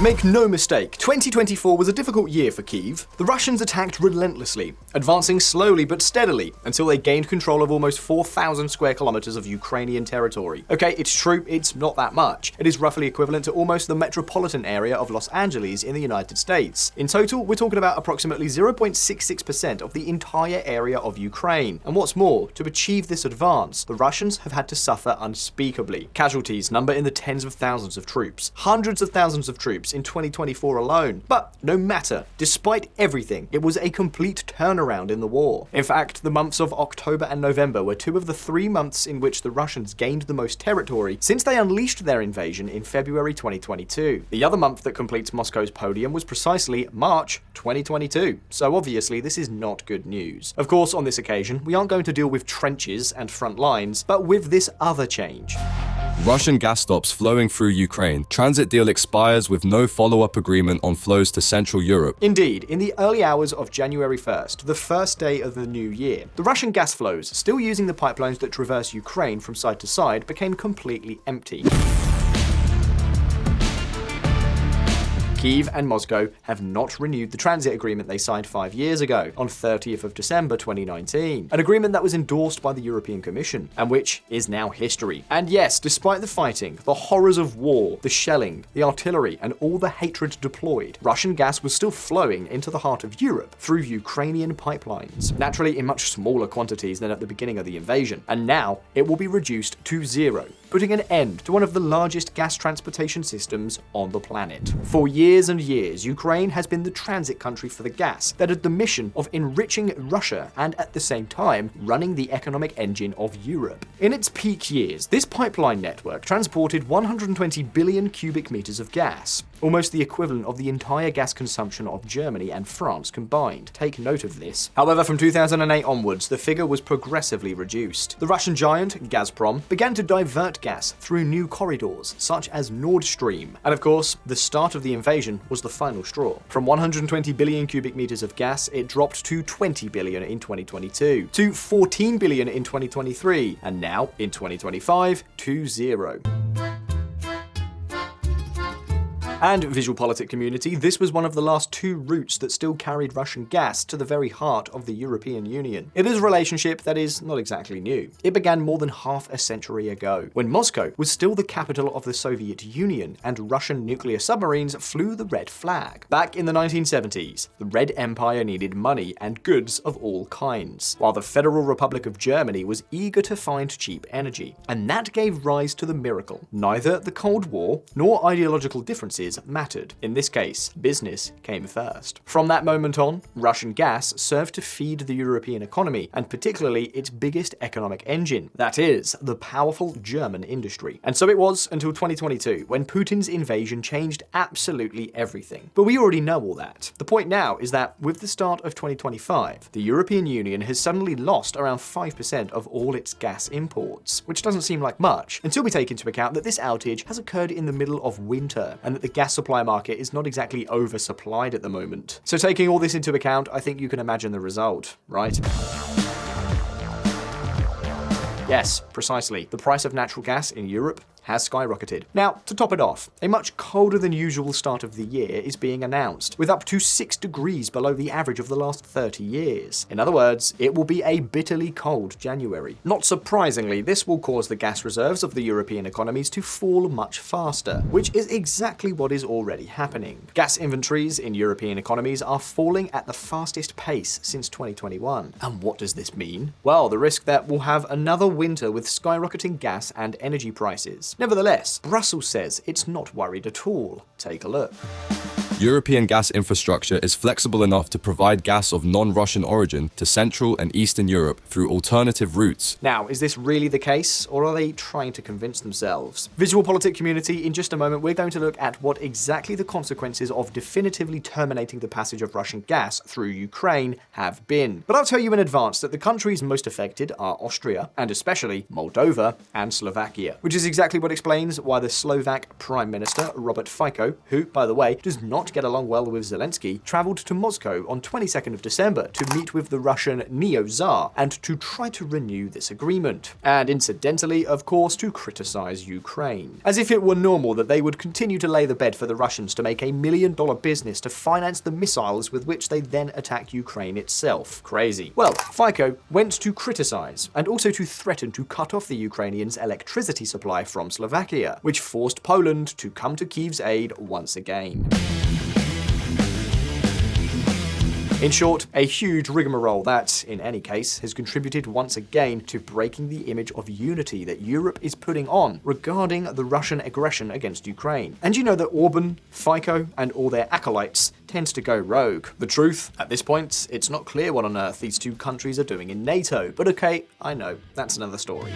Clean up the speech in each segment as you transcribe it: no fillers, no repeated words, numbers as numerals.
Make no mistake, 2024 was a difficult year for Kyiv. The Russians attacked relentlessly, advancing slowly but steadily until they gained control of almost 4,000 square kilometers of Ukrainian territory. Okay, it's true, it's not that much. It is roughly equivalent to almost the metropolitan area of Los Angeles in the United States. In total, we're talking about approximately 0.66% of the entire area of Ukraine. And what's more, to achieve this advance, the Russians have had to suffer unspeakably. Casualties number in the tens of thousands of troops, hundreds of thousands of troops in 2024 alone. But no matter, despite everything, it was a complete turnaround in the war. In fact, the months of October and November were two of the 3 months in which the Russians gained the most territory since they unleashed their invasion in February 2022. The other month that completes Moscow's podium was precisely March 2022. So obviously this is not good news. Of course, on this occasion, we aren't going to deal with trenches and front lines, but with this other change. Russian gas stops flowing through Ukraine. Transit deal expires with no follow-up agreement on flows to Central Europe. Indeed, in the early hours of January 1st, the first day of the new year, the Russian gas flows, still using the pipelines that traverse Ukraine from side to side, became completely empty. Kyiv and Moscow have not renewed the transit agreement they signed 5 years ago, on 30th of December 2019. An agreement that was endorsed by the European Commission, and which is now history. And yes, despite the fighting, the horrors of war, the shelling, the artillery, and all the hatred deployed, Russian gas was still flowing into the heart of Europe through Ukrainian pipelines. Naturally, in much smaller quantities than at the beginning of the invasion. And now, it will be reduced to zero, putting an end to one of the largest gas transportation systems on the planet. For years and years, Ukraine has been the transit country for the gas that had the mission of enriching Russia and at the same time running the economic engine of Europe. In its peak years, this pipeline network transported 120 billion cubic meters of gas, almost the equivalent of the entire gas consumption of Germany and France combined. Take note of this. However, from 2008 onwards, the figure was progressively reduced. The Russian giant, Gazprom, began to divert gas through new corridors, such as Nord Stream. And of course, the start of the invasion was the final straw. From 120 billion cubic meters of gas, it dropped to 20 billion in 2022, to 14 billion in 2023, and now, in 2025, to zero. And VisualPolitik community, this was one of the last 2 routes that still carried Russian gas to the very heart of the European Union. It is a relationship that is not exactly new. It began more than half a century ago, when Moscow was still the capital of the Soviet Union and Russian nuclear submarines flew the red flag. Back in the 1970s, the Red Empire needed money and goods of all kinds, while the Federal Republic of Germany was eager to find cheap energy. And that gave rise to the miracle. Neither the Cold War nor ideological differences mattered. In this case, business came first. From that moment on, Russian gas served to feed the European economy, and particularly its biggest economic engine, that is, the powerful German industry. And so it was until 2022, when Putin's invasion changed absolutely everything. But we already know all that. The point now is that with the start of 2025, the European Union has suddenly lost around 5% of all its gas imports, which doesn't seem like much, until we take into account that this outage has occurred in the middle of winter, and that the gas supply market is not exactly oversupplied at the moment. So taking all this into account, I think you can imagine the result, right? Yes, precisely. The price of natural gas in Europe has skyrocketed. Now, to top it off, a much colder than usual start of the year is being announced, with up to 6 degrees below the average of the last 30 years. In other words, it will be a bitterly cold January. Not surprisingly, this will cause the gas reserves of the European economies to fall much faster, which is exactly what is already happening. Gas inventories in European economies are falling at the fastest pace since 2021. And what does this mean? Well, the risk that we'll have another winter with skyrocketing gas and energy prices. Nevertheless, Brussels says it's not worried at all. Take a look. European gas infrastructure is flexible enough to provide gas of non-Russian origin to Central and Eastern Europe through alternative routes. Now, is this really the case, or are they trying to convince themselves? VisualPolitik community, in just a moment, we're going to look at what exactly the consequences of definitively terminating the passage of Russian gas through Ukraine have been. But I'll tell you in advance that the countries most affected are Austria, and especially Moldova and Slovakia, which is exactly what explains why the Slovak Prime Minister, Robert Fico, who, by the way, does not not get along well with Zelensky, traveled to Moscow on 22nd of December to meet with the Russian neo-Tsar and to try to renew this agreement. And incidentally, of course, to criticize Ukraine. As if it were normal that they would continue to lay the bed for the Russians to make a $1 million business to finance the missiles with which they then attack Ukraine itself. Crazy. Well, Fico went to criticize and also to threaten to cut off the Ukrainians' electricity supply from Slovakia, which forced Poland to come to Kyiv's aid once again. In short, a huge rigmarole that, in any case, has contributed once again to breaking the image of unity that Europe is putting on regarding the Russian aggression against Ukraine. And you know that Orban, Fico, and all their acolytes tends to go rogue. The truth, at this point, it's not clear what on earth these two countries are doing in NATO, but okay, I know, that's another story.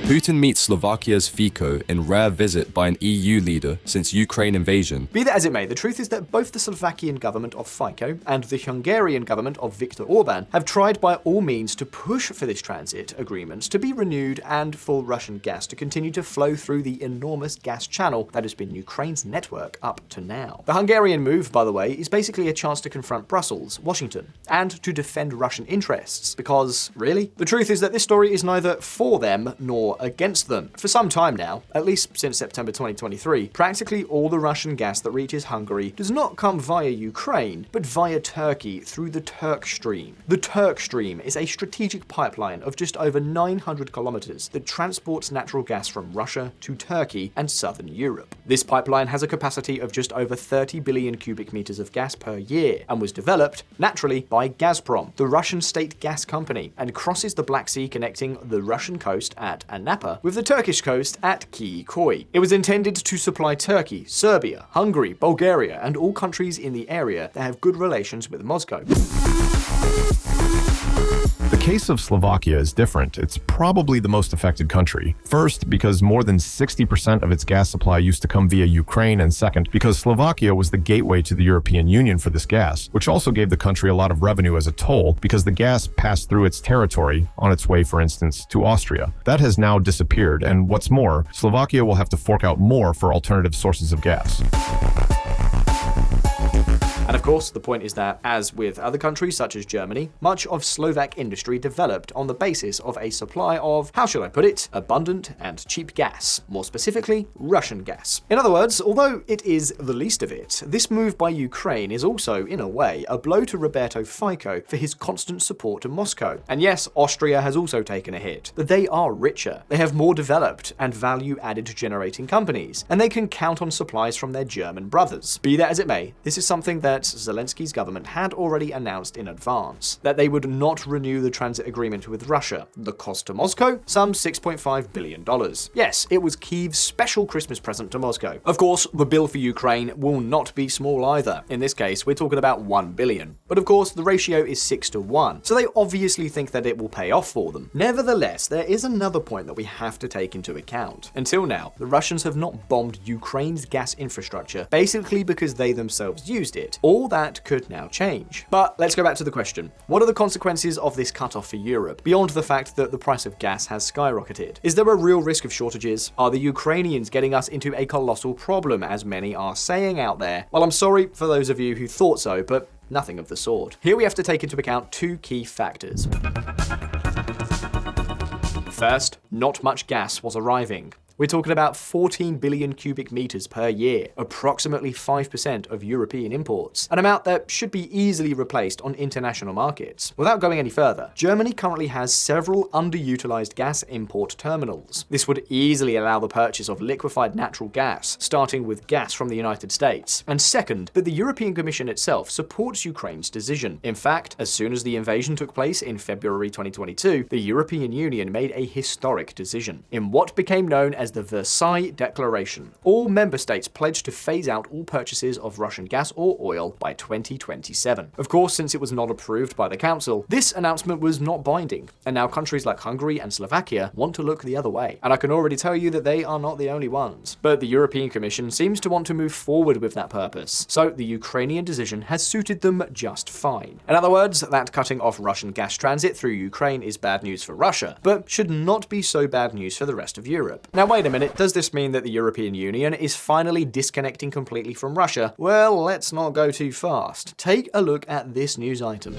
Putin meets Slovakia's Fico in rare visit by an EU leader since Ukraine invasion. Be that as it may, the truth is that both the Slovakian government of Fico and the Hungarian government of Viktor Orban have tried by all means to push for this transit agreement to be renewed and for Russian gas to continue to flow through the enormous gas channel that has been Ukraine's network up to now. The Hungarian move, by the way, is basically a chance to confront Brussels, Washington, and to defend Russian interests. Because, really? The truth is that this story is neither for them nor against them. For some time now, at least since September 2023, practically all the Russian gas that reaches Hungary does not come via Ukraine, but via Turkey through the Turk Stream. The Turk Stream is a strategic pipeline of just over 900 kilometers that transports natural gas from Russia to Turkey and southern Europe. This pipeline has a capacity of just over 30 billion cubic meters of gas per year and was developed, naturally, by Gazprom, the Russian state gas company, and crosses the Black Sea connecting the Russian coast at Anapa with the Turkish coast at Kyiv. It was intended to supply Turkey, Serbia, Hungary, Bulgaria, and all countries in the area that have good relations with Moscow. The case of Slovakia is different. It's probably the most affected country. First, because more than 60% of its gas supply used to come via Ukraine, and second, because Slovakia was the gateway to the European Union for this gas, which also gave the country a lot of revenue as a toll because the gas passed through its territory on its way, for instance, to Austria. That has now disappeared, and what's more, Slovakia will have to fork out more for alternative sources of gas. And of course, the point is that, as with other countries such as Germany, much of Slovak industry developed on the basis of a supply of, how shall I put it, abundant and cheap gas, more specifically, Russian gas. In other words, although it is the least of it, this move by Ukraine is also, in a way, a blow to Roberto Fico for his constant support to Moscow. And yes, Austria has also taken a hit, but they are richer. They have more developed and value-added generating companies, and they can count on supplies from their German brothers. Be that as it may, this is something that Zelensky's government had already announced in advance, that they would not renew the transit agreement with Russia. The cost to Moscow? Some $6.5 billion. Yes, it was Kyiv's special Christmas present to Moscow. Of course, the bill for Ukraine will not be small either. In this case, we're talking about $1 billion. But of course, the ratio is 6-to-1, so they obviously think that it will pay off for them. Nevertheless, there is another point that we have to take into account. Until now, the Russians have not bombed Ukraine's gas infrastructure, basically because they themselves used it. All that could now change. But let's go back to the question. What are the consequences of this cutoff for Europe, beyond the fact that the price of gas has skyrocketed? Is there a real risk of shortages? Are the Ukrainians getting us into a colossal problem, as many are saying out there? Well, I'm sorry for those of you who thought so, but nothing of the sort. Here we have to take into account two key factors. First, not much gas was arriving. We're talking about 14 billion cubic meters per year, approximately 5% of European imports, an amount that should be easily replaced on international markets. Without going any further, Germany currently has several underutilized gas import terminals. This would easily allow the purchase of liquefied natural gas, starting with gas from the United States. And second, that the European Commission itself supports Ukraine's decision. In fact, as soon as the invasion took place in February 2022, the European Union made a historic decision. In what became known as the Versailles Declaration, all member states pledged to phase out all purchases of Russian gas or oil by 2027. Of course, since it was not approved by the Council, this announcement was not binding, and now countries like Hungary and Slovakia want to look the other way. And I can already tell you that they are not the only ones. But the European Commission seems to want to move forward with that purpose, so the Ukrainian decision has suited them just fine. In other words, that cutting off Russian gas transit through Ukraine is bad news for Russia, but should not be so bad news for the rest of Europe. Now, wait wait a minute, does this mean that the European Union is finally disconnecting completely from Russia? Well, let's not go too fast. Take a look at this news item.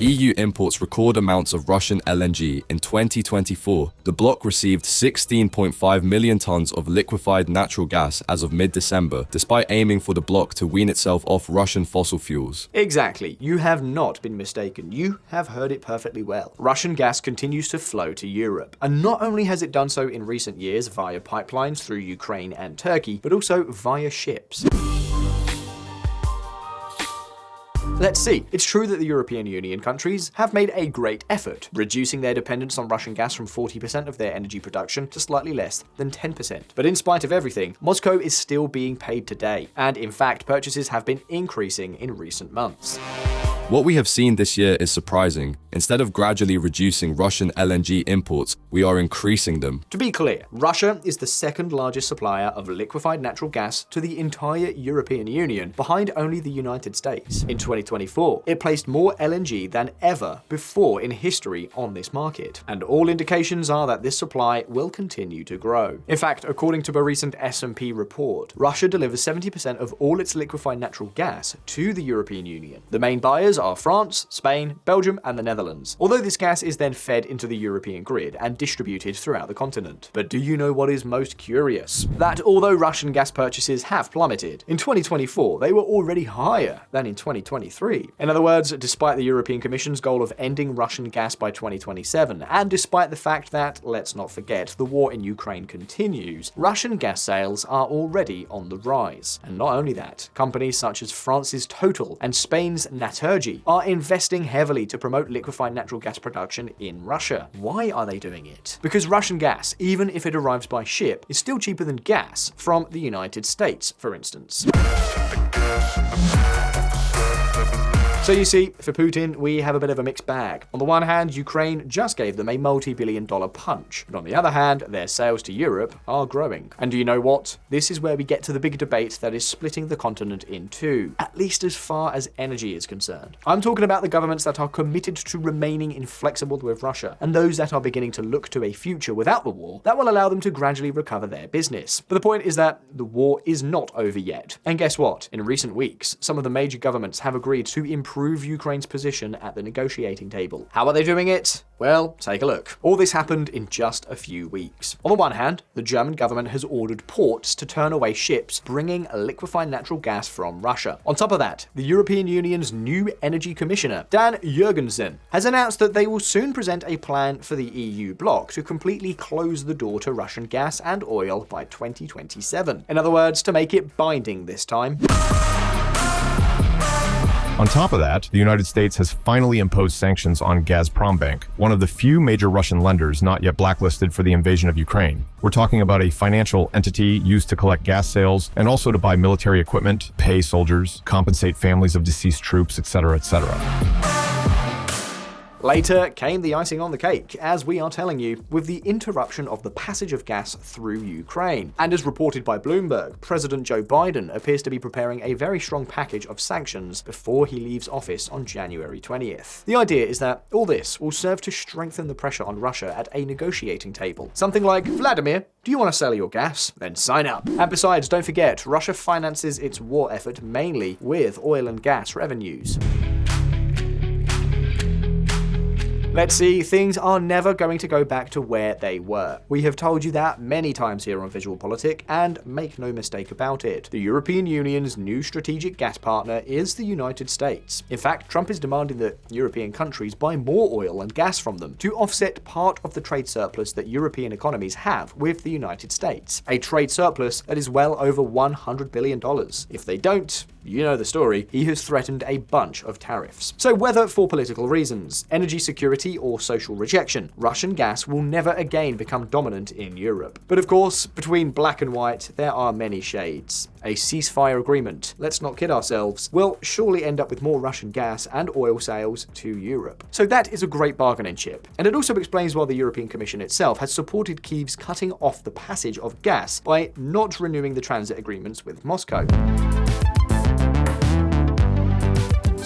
EU imports record amounts of Russian LNG. In 2024, the bloc received 16.5 million tons of liquefied natural gas as of mid-December, despite aiming for the bloc to wean itself off Russian fossil fuels. Exactly. You have not been mistaken. You have heard it perfectly well. Russian gas continues to flow to Europe. And not only has it done so in recent years via pipelines through Ukraine and Turkey, but also via ships. Let's see. It's true that the European Union countries have made a great effort, reducing their dependence on Russian gas from 40% of their energy production to slightly less than 10%. But in spite of everything, Moscow is still being paid today, and in fact, purchases have been increasing in recent months. What we have seen this year is surprising. Instead of gradually reducing Russian LNG imports, we are increasing them. To be clear, Russia is the second largest supplier of liquefied natural gas to the entire European Union, behind only the United States. In 2024, it placed more LNG than ever before in history on this market, and all indications are that this supply will continue to grow. In fact, according to a recent S&P report, Russia delivers 70% of all its liquefied natural gas to the European Union. The main buyers are France, Spain, Belgium, and the Netherlands, although this gas is then fed into the European grid and distributed throughout the continent. But do you know what is most curious? That although Russian gas purchases have plummeted, in 2024 they were already higher than in 2023. In other words, despite the European Commission's goal of ending Russian gas by 2027, and despite the fact that, let's not forget, the war in Ukraine continues, Russian gas sales are already on the rise. And not only that, companies such as France's Total and Spain's Naturgy are investing heavily to promote liquefied natural gas production in Russia. Why are they doing it? Because Russian gas, even if it arrives by ship, is still cheaper than gas from the United States, for instance. So you see, for Putin, we have a bit of a mixed bag. On the one hand, Ukraine just gave them a multi-billion-dollar punch, but on the other hand, their sales to Europe are growing. And do you know what? This is where we get to the big debate that is splitting the continent in two, at least as far as energy is concerned. I'm talking about the governments that are committed to remaining inflexible with Russia, and those that are beginning to look to a future without the war that will allow them to gradually recover their business. But the point is that the war is not over yet. And guess what? In recent weeks, some of the major governments have agreed to improve Ukraine's position at the negotiating table. How are they doing it? Well, take a look. All this happened in just a few weeks. On the one hand, the German government has ordered ports to turn away ships bringing liquefied natural gas from Russia. On top of that, the European Union's new energy commissioner, Dan Jurgensen, has announced that they will soon present a plan for the EU bloc to completely close the door to Russian gas and oil by 2027. In other words, to make it binding this time. On top of that, the United States has finally imposed sanctions on Gazprombank, one of the few major Russian lenders not yet blacklisted for the invasion of Ukraine. We're talking about a financial entity used to collect gas sales and also to buy military equipment, pay soldiers, compensate families of deceased troops, etc., etc. Later came the icing on the cake, as we are telling you, with the interruption of the passage of gas through Ukraine. And as reported by Bloomberg, President Joe Biden appears to be preparing a very strong package of sanctions before he leaves office on January 20th. The idea is that all this will serve to strengthen the pressure on Russia at a negotiating table. Something like, Vladimir, do you want to sell your gas? Then sign up. And besides, don't forget, Russia finances its war effort mainly with oil and gas revenues. Let's see, things are never going to go back to where they were. We have told you that many times here on VisualPolitik, and make no mistake about it. The European Union's new strategic gas partner is the United States. In fact, Trump is demanding that European countries buy more oil and gas from them to offset part of the trade surplus that European economies have with the United States. A trade surplus that is well over $100 billion. If they don't, you know the story, he has threatened a bunch of tariffs. So whether for political reasons, energy security, or social rejection, Russian gas will never again become dominant in Europe. But of course, between black and white, there are many shades. A ceasefire agreement, let's not kid ourselves, will surely end up with more Russian gas and oil sales to Europe. So that is a great bargaining chip. And it also explains why the European Commission itself has supported Kyiv's cutting off the passage of gas by not renewing the transit agreements with Moscow.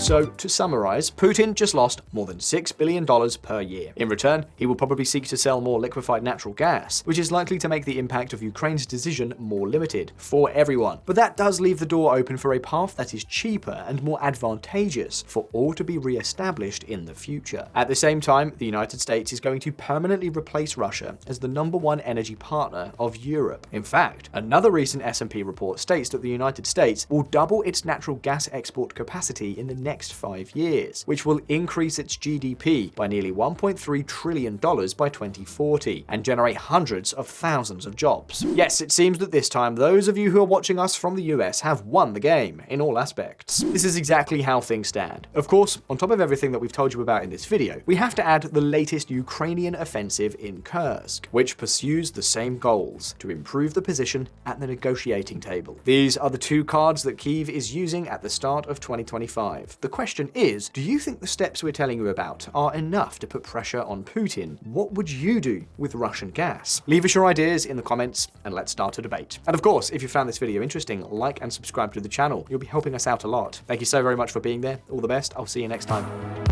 So, to summarize, Putin just lost more than $6 billion per year. In return, he will probably seek to sell more liquefied natural gas, which is likely to make the impact of Ukraine's decision more limited for everyone. But that does leave the door open for a path that is cheaper and more advantageous for all to be re-established in the future. At the same time, the United States is going to permanently replace Russia as the #1 energy partner of Europe. In fact, another recent S&P report states that the United States will double its natural gas export capacity in the next 5 years, which will increase its GDP by nearly $1.3 trillion by 2040 and generate hundreds of thousands of jobs. Yes, it seems that this time those of you who are watching us from the US have won the game in all aspects. This is exactly how things stand. Of course, on top of everything that we've told you about in this video, we have to add the latest Ukrainian offensive in Kursk, which pursues the same goals: to improve the position at the negotiating table. These are the two cards that Kyiv is using at the start of 2025. The question is, do you think the steps we're telling you about are enough to put pressure on Putin? What would you do with Russian gas? Leave us your ideas in the comments and let's start a debate. And of course, if you found this video interesting, like and subscribe to the channel. You'll be helping us out a lot. Thank you so very much for being there. All the best. I'll see you next time.